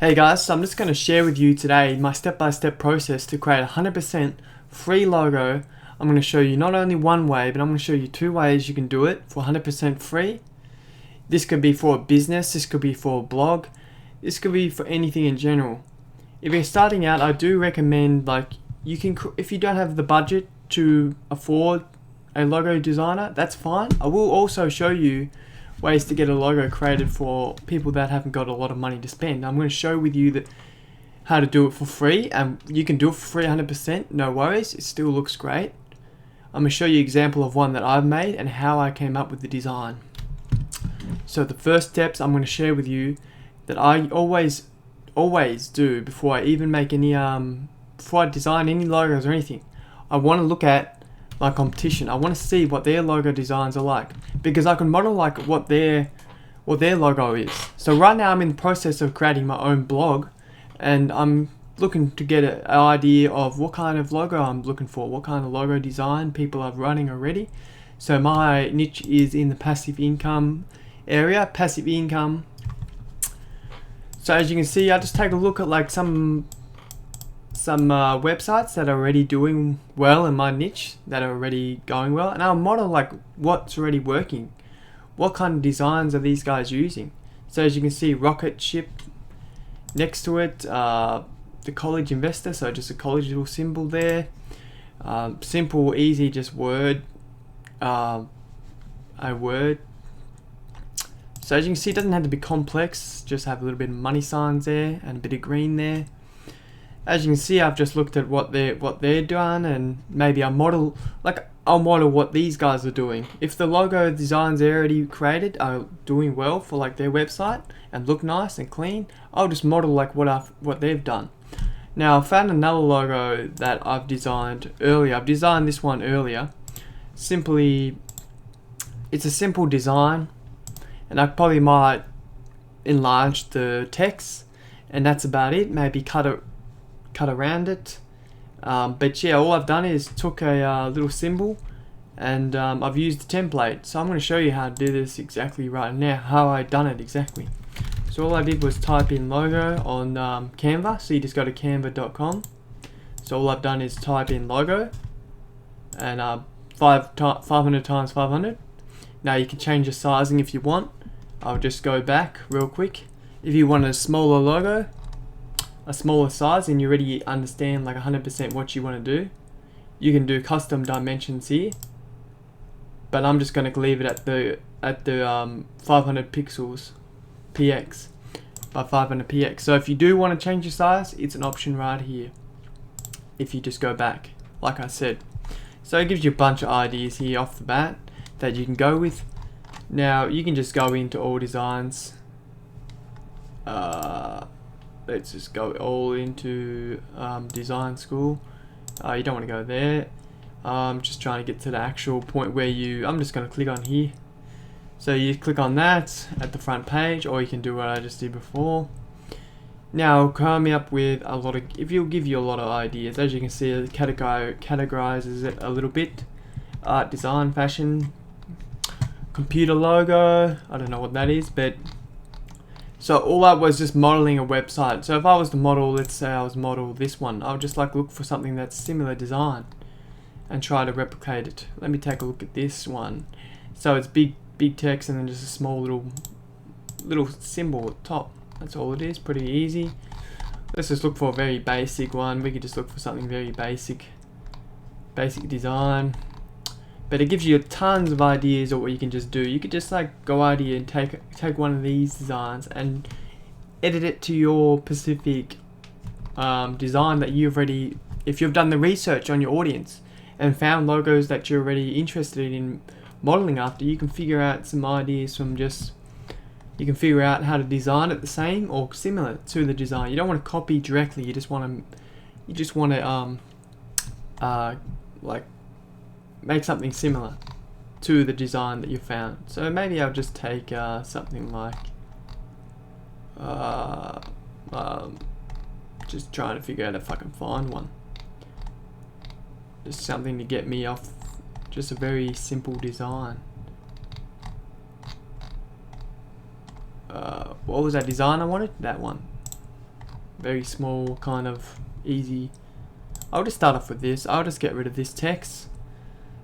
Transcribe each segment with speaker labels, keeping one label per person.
Speaker 1: Hey guys, so I'm just going to share with you today my step-by-step process to create a 100% free logo. I'm going to show you not only one way, but I'm going to show you two ways you can do it for 100% free. This could be for a business, this could be for a blog, this could be for anything in general. If you're starting out, I do recommend if you don't have the budget to afford a logo designer, that's fine. I will also show you ways to get a logo created for people that haven't got a lot of money to spend. I'm going to show with you how to do it for free, and you can do it for free 100%, no worries, it still looks great. I'm going to show you an example of one that I've made and how I came up with the design. So the first steps I'm going to share with you that I always do before I even make any before I design any logos or anything. I want to look at my competition. I want to see what their logo designs are like, because I can model like what their logo is. So right now I'm in the process of creating my own blog, and I'm looking to get an idea of what kind of logo I'm looking for, what kind of logo design people are running already. So my niche is in the passive income area, passive income. So as you can see, I just take a look at like some websites that are already doing well in my niche, that are already going well, and I'll model like what's already working. What kind of designs are these guys using? So as you can see, rocket ship next to it, the college investor, so just a college little symbol there. Simple, easy, just word, a word. So as you can see, it doesn't have to be complex, just have a little bit of money signs there and a bit of green there. As you can see, I've just looked at what they're doing, and maybe I'll model what these guys are doing. If the logo designs they already created are doing well for like their website and look nice and clean, I'll just model like what they've done. Now I found another logo that I've designed earlier. I've designed this one earlier. Simply, it's a simple design, and I probably might enlarge the text, and that's about it. Maybe cut around it, but yeah, all I've done is took a little symbol, and I've used the template. So I'm going to show you how to do this exactly right now, how I done it exactly. So all I did was type in logo on Canva. So you just go to canva.com. So all I've done is type in logo, and 500 times 500. Now you can change the sizing if you want. I'll just go back real quick. If you want a smaller logo, a smaller size, and you already understand like 100% what you want to do, you can do custom dimensions here, but I'm just going to leave it at the 500 pixels px by 500 px. So if you do want to change your size, it's an option right here if you just go back, like I said. So it gives you a bunch of ideas here off the bat that you can go with. Now you can just go into all designs. Let's just go all into design school. You don't want to go there. I'm just trying to get to the actual point where I'm just going to click on here. So you click on that at the front page, or you can do what I just did before. Now it'll come up with it'll give you a lot of ideas. As you can see, it categorizes it a little bit. Art, design, fashion, computer logo, I don't know what that is, but so all that was just modeling a website. So if I was to model, let's say I was model this one, I would just look for something that's similar design and try to replicate it. Let me take a look at this one. So it's big text and then just a small little symbol at the top. That's all it is, pretty easy. Let's just look for a very basic one. We could just look for something very basic design. But it gives you tons of ideas of what you can just do. You could just go out here and take one of these designs and edit it to your specific design that you've already, if you've done the research on your audience and found logos that you're already interested in modeling after, you can figure out some ideas from you can figure out how to design it the same or similar to the design. You don't want to copy directly. You just want to make something similar to the design that you found. So maybe I'll just take something like just trying to figure out if I can find one. Just something to get me off, just a very simple design. What was that design I wanted? That one. very small, kind of easy. I'll just start off with this. I'll just get rid of this text.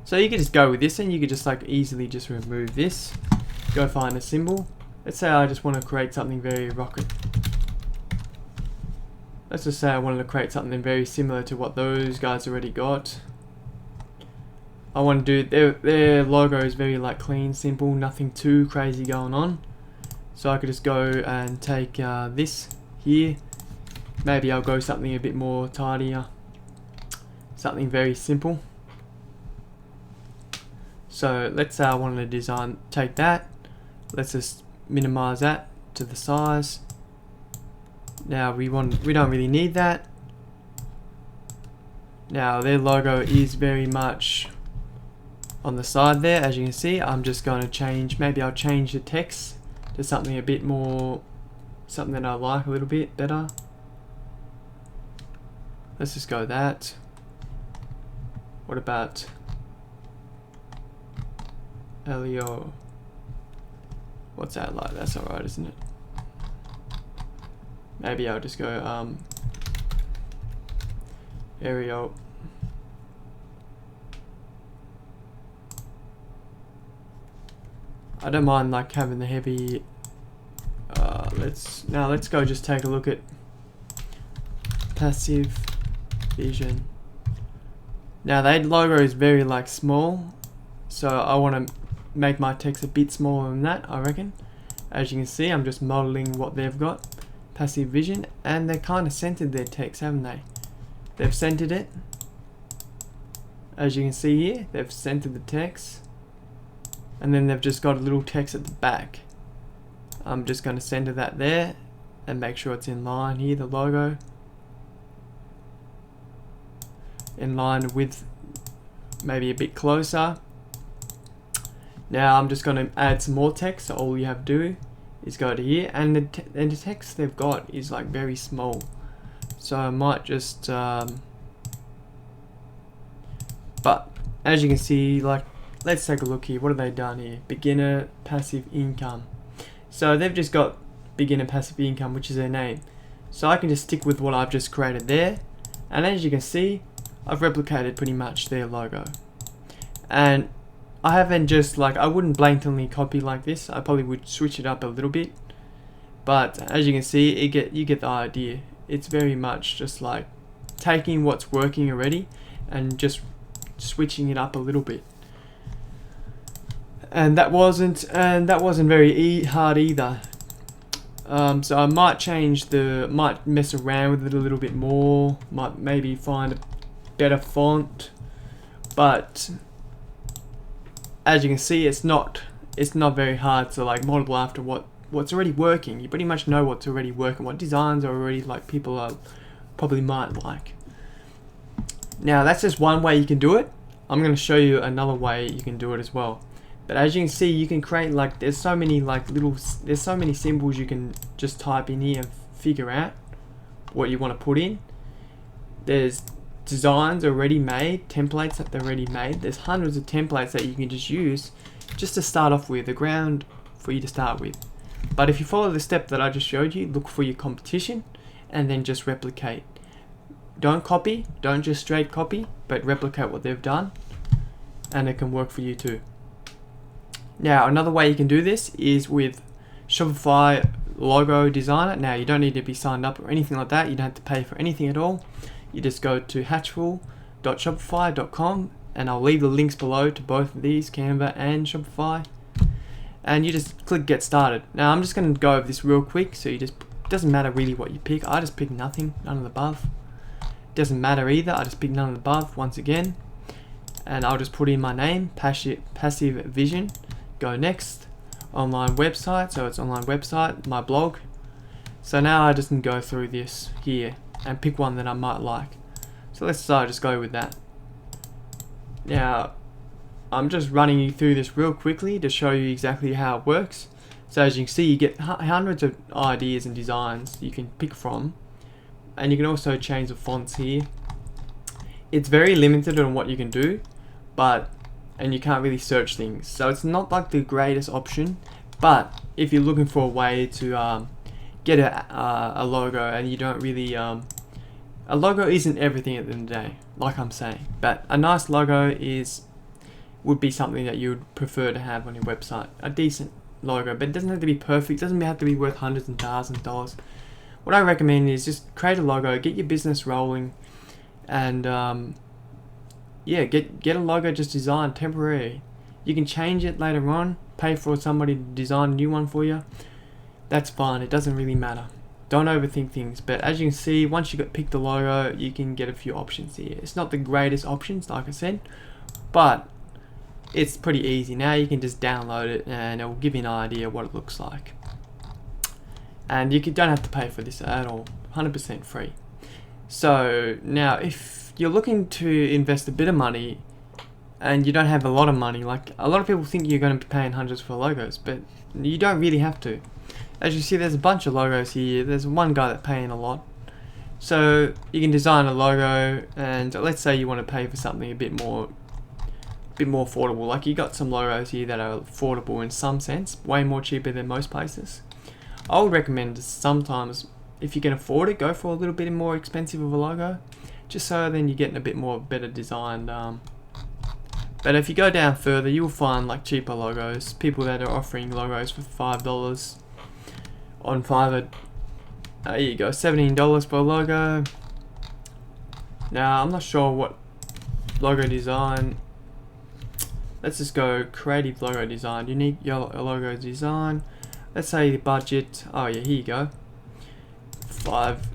Speaker 1: So you could just go with this, and you could just like easily just remove this. Go find a symbol. Let's say I just want to create something very rocket. Let's just say I wanted to create something very similar to what those guys already got. I want to do their logo is very like clean, simple, nothing too crazy going on. So I could just go and take this here. Maybe I'll go something a bit more tidier, something very simple. So let's say I wanted to take that. Let's just minimize that to the size. Now we don't really need that. Now their logo is very much on the side there, as you can see. I'm just going to change, maybe I'll change the text to something a bit more, something that I like a little bit better. Let's just go that. What about Elio? What's that like? That's alright, isn't it? Maybe I'll just go Arial. I don't mind like having the heavy. Let's go just take a look at Passive Vision. Now that logo is very like small, so I want to make my text a bit smaller than that, I reckon. As you can see, I'm just modeling what they've got, Passive Vision, and they kind of centered their text, haven't they? They've centered it. As you can see here, they've centered the text, and then they've just got a little text at the back. I'm just going to center that there and make sure it's in line here, the logo. In line with, maybe a bit closer. Now I'm just going to add some more text, so all you have to do is go to here, and the text they've got is like very small, so I might just but as you can see, like, let's take a look here. What have they done here? Beginner passive income. So they've just got beginner passive income, which is their name. So I can just stick with what I've just created there, and as you can see, I've replicated pretty much their logo. And I haven't just like, I wouldn't blatantly copy like this. I probably would switch it up a little bit, but as you can see, you get the idea. It's very much just like taking what's working already and just switching it up a little bit. And that wasn't very hard either. So I might mess around with it a little bit more. Might maybe find a better font, but as you can see, it's not very hard to like model after what's already working. You pretty much know what's already working, what designs are already like people are probably might like. Now that's just one way you can do it. I'm going to show you another way you can do it as well. But as you can see, you can create like, there's so many symbols you can just type in here and figure out what you want to put in. There's designs already made, templates that they're already made. There's hundreds of templates that you can just use just to start off with, the ground for you to start with. But if you follow the step that I just showed you, look for your competition and then just replicate. Don't copy, don't just straight copy, but replicate what they've done, and it can work for you too. Now another way you can do this is with Shopify Logo Designer. Now you don't need to be signed up or anything like that. You don't have to pay for anything at all. You just go to hatchful.shopify.com, and I'll leave the links below to both of these, Canva and Shopify, and you just click get started. Now I'm just going to go over this real quick, so it doesn't matter really what you pick. I just pick nothing, none of the above. Doesn't matter either, I just pick none of the above once again, and I'll just put in my name, Passive Vision. Go next, online website, so it's online website, my blog. So now I just can go through this here and pick one that I might like. So let's just go with that. Now I'm just running you through this real quickly to show you exactly how it works. So as you can see, you get hundreds of ideas and designs you can pick from, and you can also change the fonts here. It's very limited on what you can do, and you can't really search things, so it's not like the greatest option. But if you're looking for a way to get a logo and you don't really a logo isn't everything at the end of the day, like I'm saying, but a nice logo would be something that you would prefer to have on your website. A decent logo, but it doesn't have to be perfect, doesn't have to be worth hundreds and thousands of dollars. What I recommend is just create a logo, get your business rolling, and yeah, get a logo just designed temporary. You can change it later on, pay for somebody to design a new one for you. That's fine, it doesn't really matter. Don't overthink things, but as you can see, once you pick the logo, you can get a few options here. It's not the greatest options, like I said, but it's pretty easy. Now you can just download it and it will give you an idea what it looks like. And you don't have to pay for this at all, 100% free. So now if you're looking to invest a bit of money and you don't have a lot of money, like a lot of people think you're going to be paying hundreds for logos, but you don't really have to. As you see, there's a bunch of logos here. There's one guy that's paying a lot. So you can design a logo, and let's say you want to pay for something a bit more affordable. Like you got some logos here that are affordable in some sense, way more cheaper than most places. I would recommend sometimes, if you can afford it, go for a little bit more expensive of a logo, just so then you're getting a bit more better designed. But if you go down further, you'll find like cheaper logos, people that are offering logos for $5 on Fiverr. There you go, $17 for a logo. Now I'm not sure what logo design. Let's just go creative logo design, unique logo design. Let's say the budget, oh yeah, here you go, 5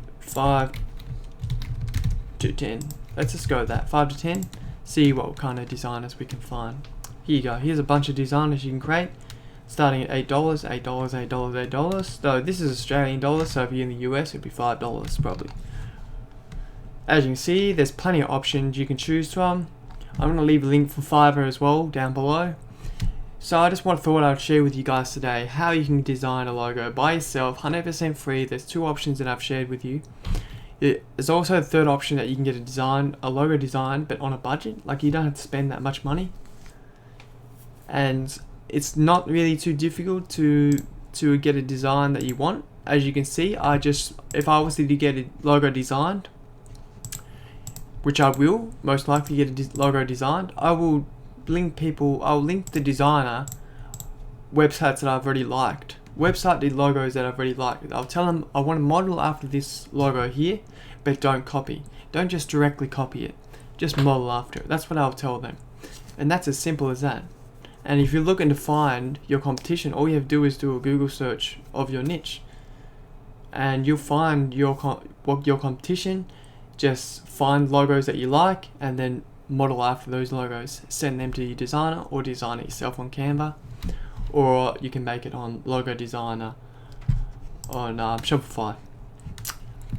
Speaker 1: to 10. Let's just go with that, 5 to 10. See what kind of designers we can find. Here you go, here's a bunch of designers you can create, starting at $8, $8, $8, $8. So this is Australian dollars, so if you're in the US, it'd be $5 probably. As you can see, there's plenty of options you can choose from. I'm going to leave a link for Fiverr as well down below. So I just thought I'd share with you guys today how you can design a logo by yourself, 100% free. There's two options that I've shared with you. There's also a third option that you can get a logo design, but on a budget. Like you don't have to spend that much money, and it's not really too difficult to get a design that you want. As you can see, if I was to get a logo designed, which I will most likely get a logo designed, I'll link the designer websites that I've already liked, website logos that I've already liked. I'll tell them I want to model after this logo here, but don't copy. Don't just directly copy it, just model after it. That's what I'll tell them, and that's as simple as that. And if you're looking to find your competition, all you have to do is do a Google search of your niche, and you'll find your competition. Just find logos that you like and then model after those logos. Send them to your designer or design it yourself on Canva, or you can make it on Logo Designer on Shopify.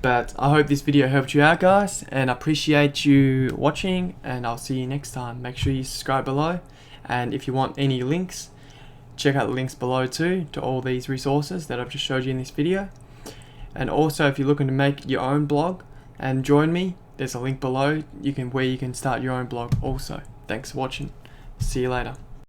Speaker 1: But I hope this video helped you out, guys, and I appreciate you watching, and I'll see you next time. Make sure you subscribe below, and if you want any links, check out the links below too to all these resources that I've just showed you in this video. And also, if you're looking to make your own blog and join me, there's a link below where you can start your own blog also. Thanks for watching. See you later.